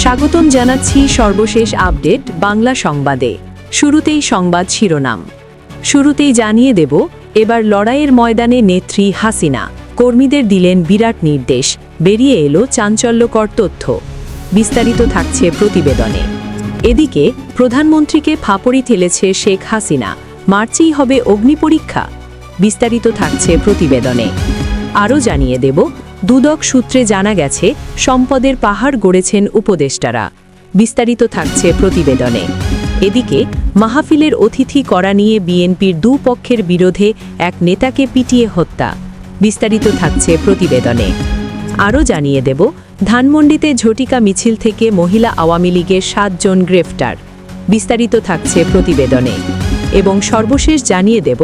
স্বাগতম জানাচ্ছি সর্বশেষ আপডেট বাংলা সংবাদে। শুরুতেই সংবাদ শিরোনাম। শুরুতেই জানিয়ে দেব, এবার লড়াইয়ের ময়দানে নেত্রী হাসিনা, কর্মীদের দিলেন বিরাট নির্দেশ, বেরিয়ে এলো চাঞ্চল্যকর তথ্য। বিস্তারিত থাকছে প্রতিবেদনে। এদিকে প্রধানমন্ত্রীকে ফাপড়ি ঠেলেছে শেখ হাসিনা, মার্চেই হবে অগ্নিপরীক্ষা। বিস্তারিত থাকছে প্রতিবেদনে। আরও জানিয়ে দেব, দুদক সূত্রে জানা গেছে সম্পদের পাহাড় গড়েছেন উপদেষ্টারা। বিস্তারিত থাকছে প্রতিবেদনে। এদিকে মাহফিলের অতিথি করা নিয়ে বিএনপির দুপক্ষের বিরোধে এক নেতাকে পিটিয়ে হত্যা। বিস্তারিত থাকছে প্রতিবেদনে। আরও জানিয়ে দেব, ধানমন্ডিতে ঝটিকা মিছিল থেকে মহিলা আওয়ামী লীগের 7 জন গ্রেফতার। বিস্তারিত থাকছে প্রতিবেদনে। এবং সর্বশেষ জানিয়ে দেব,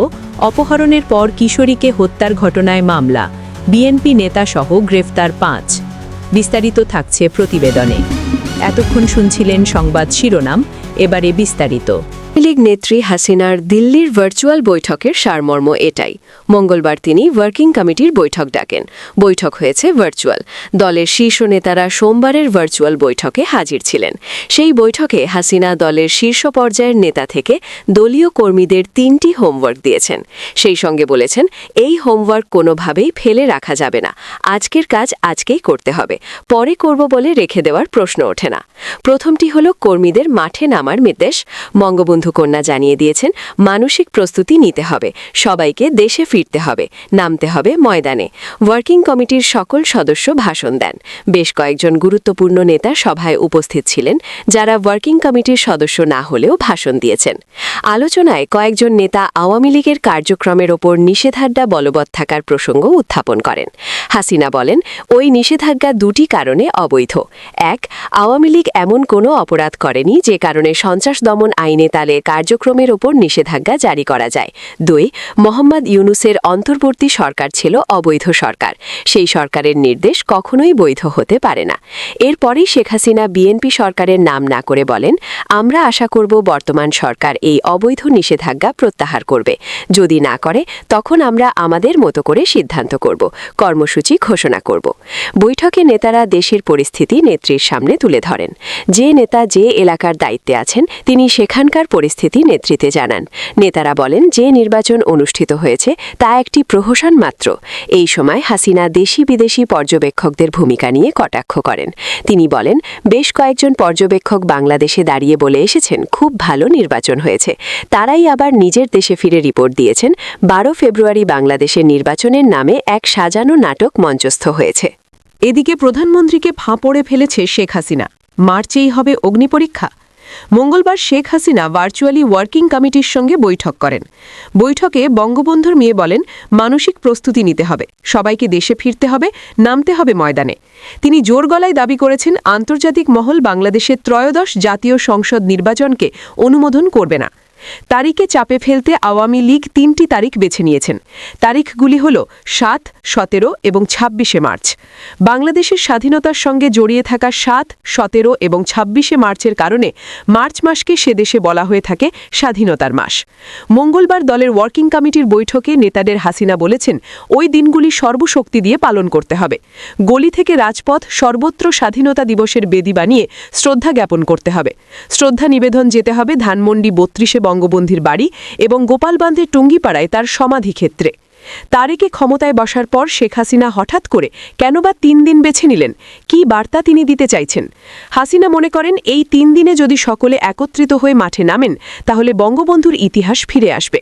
অপহরণের পর কিশোরীকে হত্যার ঘটনায় মামলা, বিএনপি নেতাসহ গ্রেফতার 5। বিস্তারিত থাকছে প্রতিবেদনে। এতক্ষণ শুনছিলেন সংবাদ শিরোনাম, এবারে বিস্তারিত। লীগ নেত্রী হাসিনার দিল্লির ভার্চুয়াল বৈঠকের সারমর্ম এটাই। মঙ্গলবার তিনি ওয়ার্কিং কমিটির বৈঠক ডাকেন। বৈঠক হয়েছে ভার্চুয়াল। দলের শীর্ষ নেতারা সোমবারের ভার্চুয়াল বৈঠকে হাজির ছিলেন। সেই বৈঠকে হাসিনা দলের শীর্ষ পর্যায়ের নেতা থেকে দলীয় কর্মীদের 3টি হোমওয়ার্ক দিয়েছেন। সেই সঙ্গে বলেছেন, এই হোমওয়ার্ক কোনোভাবেই ফেলে রাখা যাবে না, আজকের কাজ আজকেই করতে হবে, পরে করব বলে রেখে দেওয়ার প্রশ্ন ওঠে না। প্রথমটি হল কর্মীদের মাঠে নামার নির্দেশ। বঙ্গবন্ধু কন্যা জানিয়ে দিয়েছেন, মানসিক প্রস্তুতি নিতে হবে, সবাইকে দেশে ফিরতে হবে, নামতে হবে ময়দানে। ওয়ার্কিং কমিটির সকল সদস্য ভাষণ দেন। বেশ কয়েকজন গুরুত্বপূর্ণ নেতা সভায় উপস্থিত ছিলেন, যারা ওয়ার্কিং কমিটির সদস্য না হলেও ভাষণ দিয়েছেন। আলোচনায় কয়েকজন নেতা আওয়ামী লীগের কার্যক্রমের ওপর নিষেধাজ্ঞা বলবৎ থাকার প্রসঙ্গ উত্থাপন করেন। হাসিনা বলেন, ওই নিষেধাজ্ঞা 2টি কারণে অবৈধ। 1, আওয়ামী লীগ এমন কোনো অপরাধ করেনি যে কারণে সন্ত্রাস দমন আইনে তালে কার্যক্রমের ওপর নিষেধাজ্ঞা জারি করা যায়। 2, মোহাম্মদ ইউনূসের অন্তর্বর্তী সরকার ছিল অবৈধ সরকার, সেই সরকারের নির্দেশ কখনোই বৈধ হতে পারে না। এরপরই শেখ হাসিনা বিএনপি সরকারের নাম না করে বলেন, আমরা আশা করব বর্তমান সরকার এই অবৈধ নিষেধাজ্ঞা প্রত্যাহার করবে। যদি না করে, তখন আমরা আমাদের মতো করে সিদ্ধান্ত করব, কর্মসূচি ঘোষণা করব। বৈঠকে নেতারা দেশের পরিস্থিতি নেত্রীর সামনে তুলে ধরেন। যে নেতা যে এলাকার দায়িত্বে আছেন, তিনি সেখানকার পরিস্থিতি নেতৃত্বে জানান। নেতারা বলেন, যে নির্বাচন অনুষ্ঠিত হয়েছে তা একটি প্রহসন মাত্র। এই সময় হাসিনা দেশি বিদেশি পর্যবেক্ষকদের ভূমিকা নিয়ে কটাক্ষ করেন। তিনি বলেন, বেশ কয়েকজন পর্যবেক্ষক বাংলাদেশে দাঁড়িয়ে বলে এসেছেন, খুব ভালো নির্বাচন হয়েছে। তারাই আবার নিজের দেশে ফিরে রিপোর্ট দিয়েছেন, 12 ফেব্রুয়ারি বাংলাদেশের নির্বাচনের নামে এক সাজানো নাটক মঞ্চস্থ হয়েছে। এদিকে প্রধানমন্ত্রীকে ফাঁপড়ে ফেলেছে শেখ হাসিনা, মার্চেই হবে অগ্নিপরীক্ষা। মঙ্গলবার শেখ হাসিনা ভার্চুয়ালি ওয়ার্কিং কমিটির সঙ্গে বৈঠক করেন। বৈঠকে বঙ্গবন্ধুর মেয়ে বলেন, মানসিক প্রস্তুতি নিতে হবে, সবাইকে দেশে ফিরতে হবে, নামতে হবে ময়দানে। তিনি জোর গলায় দাবি করেছেন, আন্তর্জাতিক মহল বাংলাদেশের ত্রয়োদশ জাতীয় সংসদ নির্বাচনকে অনুমোদন করবে না। তারিখে চাপে ফেলতে আওয়ামী লীগ 3টি তারিখ বেছে নিয়েছেন। তারিখগুলি হল 7, 17 এবং 26 মার্চ। বাংলাদেশের স্বাধীনতার সঙ্গে জড়িয়ে থাকা 7, 17 এবং 26 মার্চের কারণে মার্চ মাসকে সে দেশে বলা হয়ে থাকে স্বাধীনতার মাস। মঙ্গলবার দলের ওয়ার্কিং কমিটির বৈঠকে নেতাদের হাসিনা বলেছেন, ওই দিনগুলি সর্বশক্তি দিয়ে পালন করতে হবে। গলি থেকে রাজপথ সর্বত্র স্বাধীনতা দিবসের বেদি বানিয়ে শ্রদ্ধা জ্ঞাপন করতে হবে। শ্রদ্ধা নিবেদন যেতে হবে ধানমন্ডি 32-এ বঙ্গবন্ধুর বাড়ি এবং গোপালবান্ধের টুঙ্গিপাড়ায় তার সমাধিক্ষেত্রে। তারেকে ক্ষমতায় বসার পর শেখ হাসিনা হঠাৎ করে কেন বা 3 দিন বেছে নিলেন? কি বার্তা তিনি দিতে চাইছেন? হাসিনা মনে করেন, এই 3 দিনে যদি সকলে একত্রিত হয়ে মাঠে নামেন, তাহলে বঙ্গবন্ধুর ইতিহাস ফিরে আসবে।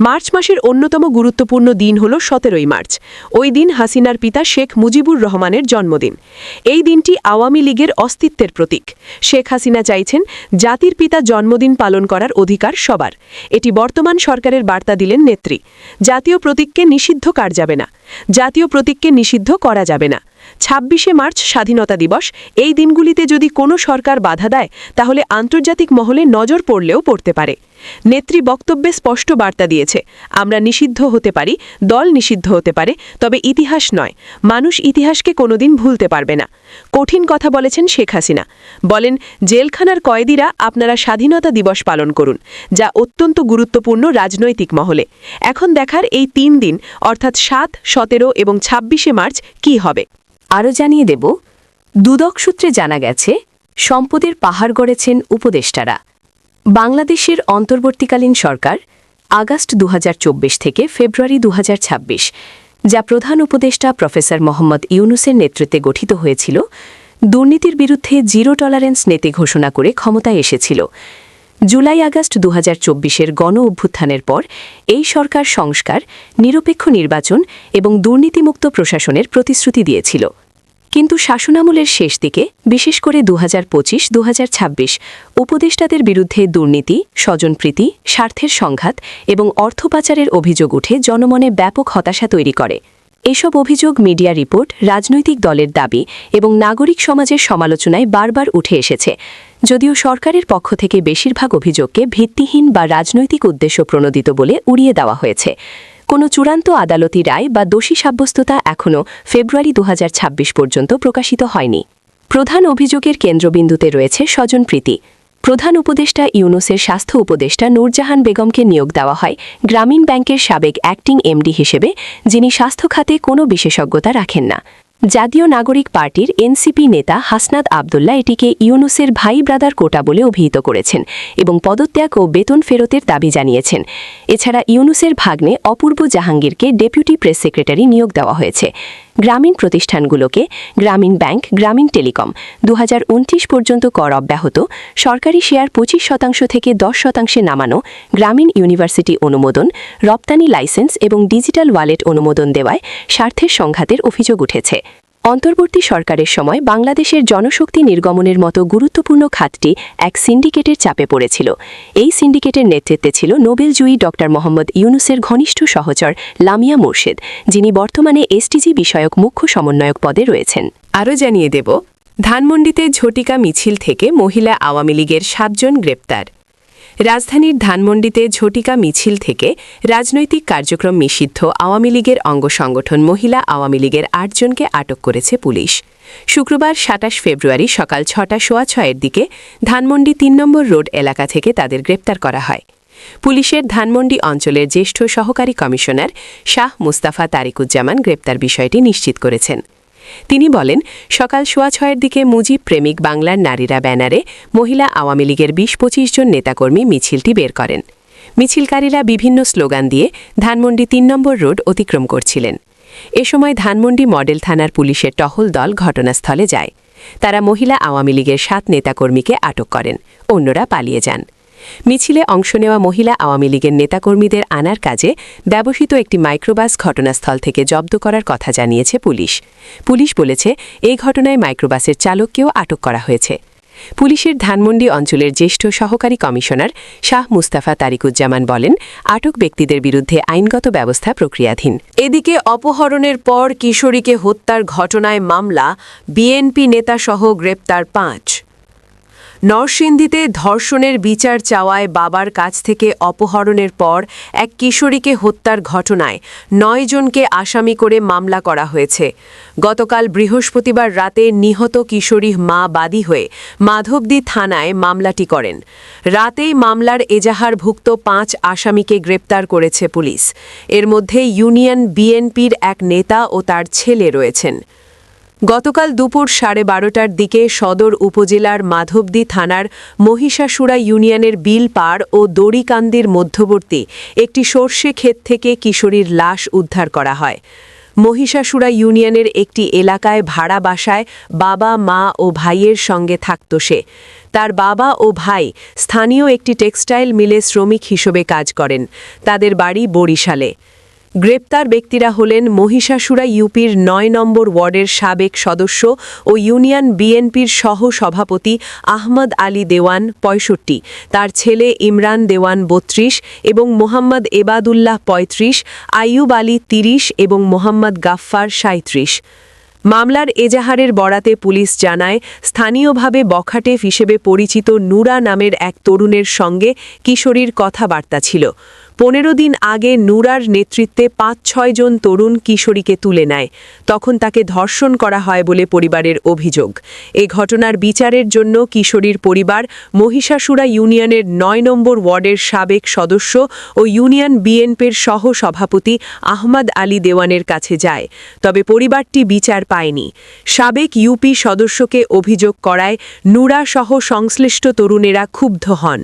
মার্চ মাসের অন্যতম গুরুত্বপূর্ণ দিন হল 17 মার্চ। ওই দিন হাসিনার পিতা শেখ মুজিবুর রহমানের জন্মদিন। এই দিনটি আওয়ামী লীগের অস্তিত্বের প্রতীক। শেখ হাসিনা চাইছেন, জাতির পিতা জন্মদিন পালন করার অধিকার সবার। এটি বর্তমান সরকারের বার্তা দিলেন নেত্রী। জাতীয় প্রতীককে নিষিদ্ধ করা যাবে না, জাতীয় প্রতীককে নিষিদ্ধ করা যাবে না। 26 মার্চ স্বাধীনতা দিবস, এই দিনগুলিতে যদি কোনো সরকার বাধা দেয়, তাহলে আন্তর্জাতিক মহলে নজর পড়লেও পড়তে পারে। নেত্রী বক্তব্যে স্পষ্ট বার্তা দিয়েছে, আমরা নিষিদ্ধ হতে পারি, দল নিষিদ্ধ হতে পারে, তবে ইতিহাস নয়, মানুষ ইতিহাসকে কোনোদিন ভুলতে পারবে না। কঠিন কথা বলেছেন শেখ হাসিনা। বলেন, জেলখানার কয়েদিরা আপনারা স্বাধীনতা দিবস পালন করুন, যা অত্যন্ত গুরুত্বপূর্ণ রাজনৈতিক মহলে। এখন দেখার এই 3 দিন অর্থাৎ 7, 17 এবং 26 মার্চ কি হবে। আরও জানিয়ে দেব, দুদক সূত্রে জানা গেছে সম্পদের পাহাড় গড়েছেন উপদেষ্টারা। বাংলাদেশের অন্তর্বর্তীকালীন সরকার আগস্ট ২০২৪ থেকে ফেব্রুয়ারি ২০২৬, যা প্রধান উপদেষ্টা প্রফেসর মোহাম্মদ ইউনূসের নেতৃত্বে গঠিত হয়েছিল, দুর্নীতির বিরুদ্ধে জিরো টলারেন্স নীতি ঘোষণা করে ক্ষমতায় এসেছিল। জুলাই আগস্ট ২০২৪-এর গণ অভ্যুত্থানের পর এই সরকার সংস্কার, নিরপেক্ষ নির্বাচন এবং দুর্নীতিমুক্ত প্রশাসনের প্রতিশ্রুতি দিয়েছিল। কিন্তু শাসনামলের শেষ দিকে, বিশেষ করে ২০২৫-২০২৬, উপদেষ্টাদের বিরুদ্ধে দুর্নীতি, স্বজনপ্রীতি, স্বার্থের সংঘাত এবং অর্থ পাচারের অভিযোগ উঠে জনমনে ব্যাপক হতাশা তৈরি করে। এসব অভিযোগ মিডিয়া রিপোর্ট, রাজনৈতিক দলের দাবি এবং নাগরিক সমাজের সমালোচনায় বারবার উঠে এসেছে। যদিও সরকারের পক্ষ থেকে বেশিরভাগ অভিযোগকে ভিত্তিহীন বা রাজনৈতিক উদ্দেশ্য প্রণোদিত বলে উড়িয়ে দেওয়া হয়েছে, কোনো চূড়ান্ত আদালতি রায় বা দোষী সাব্যস্ততা এখনও ফেব্রুয়ারি ২০২৬ পর্যন্ত প্রকাশিত হয়নি। প্রধান অভিযোগের কেন্দ্রবিন্দুতে রয়েছে স্বজনপ্রীতি। প্রধান উপদেষ্টা ইউনূসের স্বাস্থ্য উপদেষ্টা নূরজাহান বেগমকে নিয়োগ দেওয়া হয় গ্রামীণ ব্যাংকের সাবেক অ্যাক্টিং এমডি হিসেবে, যিনি স্বাস্থ্য খাতে কোনো বিশেষজ্ঞতা রাখেন না। জাতীয় নাগরিক পার্টির এনসিপি নেতা হাসনাত আবদুল্লাহ এটিকে ইউনূসের ভাই ব্রাদার কোটা বলে অভিহিত করেছেন এবং পদত্যাগ ও বেতন ফেরতের দাবি জানিয়েছেন। এছাড়া ইউনূসের ভাগ্নে অপূর্ব জাহাঙ্গীরকে ডেপুটি প্রেস সেক্রেটারি নিয়োগ দেওয়া হয়েছে। গ্রামীণ প্রতিষ্ঠানগুলোকে গ্রামীণ ব্যাংক, গ্রামীণ টেলিকম ২০২৯ পর্যন্ত কর অব্যাহত, সরকারি শেয়ার ২৫% থেকে 10% নামানো, গ্রামীণ ইউনিভার্সিটি অনুমোদন, রপ্তানি লাইসেন্স এবং ডিজিটাল ওয়ালেট অনুমোদন দেওয়ায় স্বার্থের সংঘাতের অভিযোগ উঠেছে। অন্তর্বর্তী সরকারের সময় বাংলাদেশের জনশক্তি নির্গমনের মতো গুরুত্বপূর্ণ খাতটি এক সিন্ডিকেটের চাপে পড়েছিল। এই সিন্ডিকেটের নেতৃত্বে ছিল নোবেলজয়ী ড. মোহাম্মদ ইউনূসের ঘনিষ্ঠ সহচর লামিয়া মুর্শেদ, যিনি বর্তমানে এসটিজি বিষয়ক মুখ্য সমন্বয়ক পদে রয়েছেন। আরও জানিয়ে দেব, ধানমন্ডিতে ঝটিকা মিছিল থেকে মহিলা আওয়ামী লীগের ৭ জন গ্রেপ্তার। রাজধানীর ধানমন্ডিতে ঝটিকা মিছিল থেকে রাজনৈতিক কার্যক্রম নিষিদ্ধ আওয়ামী লীগের অঙ্গ সংগঠন মহিলা আওয়ামী লীগের ৮ জনকে আটক করেছে পুলিশ। শুক্রবার ২৭ ফেব্রুয়ারি সকাল ৬টা–৬:০০ দিকে ধানমন্ডি ৩ নম্বর রোড এলাকা থেকে তাদের গ্রেপ্তার করা হয়। পুলিশের ধানমন্ডি অঞ্চলের জ্যেষ্ঠ সহকারী কমিশনার শাহ মুস্তাফা তারিকুজ্জামান গ্রেপ্তার বিষয়টি নিশ্চিত করেছেন। তিনি বলেন, সকাল ৬:০০ দিকে মুজিব প্রেমিক বাংলার নারীরা ব্যানারে মহিলা আওয়ামী লীগের ২০-২৫ জন নেতাকর্মী মিছিলটি বের করেন। মিছিলকারীরা বিভিন্ন স্লোগান দিয়ে ধানমন্ডি ৩ নম্বর রোড অতিক্রম করছিলেন। এ সময় ধানমন্ডি মডেল থানার পুলিশের টহল দল ঘটনাস্থলে যায়। তারা মহিলা আওয়ামী লীগের ৭ নেতাকর্মীকে আটক করেন, অন্যরা পালিয়ে যান। মিছিলে অংশ নেওয়া মহিলা আওয়ামী লীগের নেতাকর্মীদের আনার কাজে ব্যবহৃত একটি মাইক্রোবাস ঘটনাস্থল থেকে জব্দ করার কথা জানিয়েছে পুলিশ। পুলিশ বলেছে, এই ঘটনায় মাইক্রোবাসের চালককেও আটক করা হয়েছে। পুলিশের ধানমন্ডি অঞ্চলের জ্যেষ্ঠ সহকারী কমিশনার শাহ মুস্তাফা তারিকুজ্জামান বলেন, আটক ব্যক্তিদের বিরুদ্ধে আইনগত ব্যবস্থা প্রক্রিয়াধীন। এদিকে অপহরণের পর কিশোরীকে হত্যার ঘটনায় মামলা, বিএনপি নেতাসহ গ্রেপ্তার ৫। নরসিংদীতে ধর্ষণের বিচার চাওয়ায় বাবার কাছ থেকে অপহরণের পর এক কিশোরীকে হত্যার ঘটনায় ৯ জনকে আসামি করে মামলা করা হয়েছে। গতকাল বৃহস্পতিবার রাতে নিহত কিশোরী মা বাদী হয়ে মাধবদী থানায় মামলাটি করেন। রাতেই মামলার এজাহারভুক্ত ৫ আসামিকে গ্রেপ্তার করেছে পুলিশ। এর মধ্যে ইউনিয়ন বিএনপির এক নেতা ও তার ছেলে রয়েছেন। গতকাল দুপুর 12:30টার দিকে সদর উপজেলার মাধবদী থানার মহিষাসুরা ইউনিয়নের বিলপাড় ও দড়িকান্দির মধ্যবর্তী একটি সর্ষে ক্ষেত থেকে কিশোরীর লাশ উদ্ধার করা হয়। মহিষাসুরা ইউনিয়নের একটি এলাকায় ভাড়া বাসায় বাবা, মা ও ভাইয়ের সঙ্গে থাকত সে। তার বাবা ও ভাই স্থানীয় একটি টেক্সটাইল মিলে শ্রমিক হিসেবে কাজ করেন। তাদের বাড়ি বরিশালে। গ্রেপ্তার ব্যক্তিরা হলেন মহিষাসুরা ইউপির ৯ নম্বর ওয়ার্ডের সাবেক সদস্য ও ইউনিয়ন বিএনপির সহ সভাপতি আহমদ আলী দেওয়ান ৬৫, তার ছেলে ইমরান দেওয়ান ৩২ এবং মোহাম্মদ এবাদুল্লাহ ৩৫, আইয়ুব আলী ৩০ এবং মোহাম্মদ গাফফার ৩৭। মামলার এজাহারের বরাতে পুলিশ জানায়, স্থানীয়ভাবে বখাটেফ হিসেবে পরিচিত নুরা নামের এক তরুণের সঙ্গে কিশোরীর কথাবার্তা ছিল। 15 দিন আগে নুরার নেতৃত্বে 5-6 জন তরুণ কিশোরীকে তুলে নেয়। তখন তাকে ধর্ষণ করা হয় বলে পরিবারের অভিযোগ। এ ঘটনার বিচারের জন্য কিশোরীর পরিবার মহিষাসুরা ইউনিয়নের 9 নম্বর ওয়ার্ডের সাবেক সদস্য ও ইউনিয়ন বিএনপির সহ-সভাপতি আহমদ আলী দেওয়ানের কাছে যায়। তবে পরিবারটি বিচার পায়নি। সাবেক ইউপি সদস্যকে অভিযোগ করায় নুরা সহ সংশ্লিষ্ট তরুণেরা ক্ষুব্ধ হন।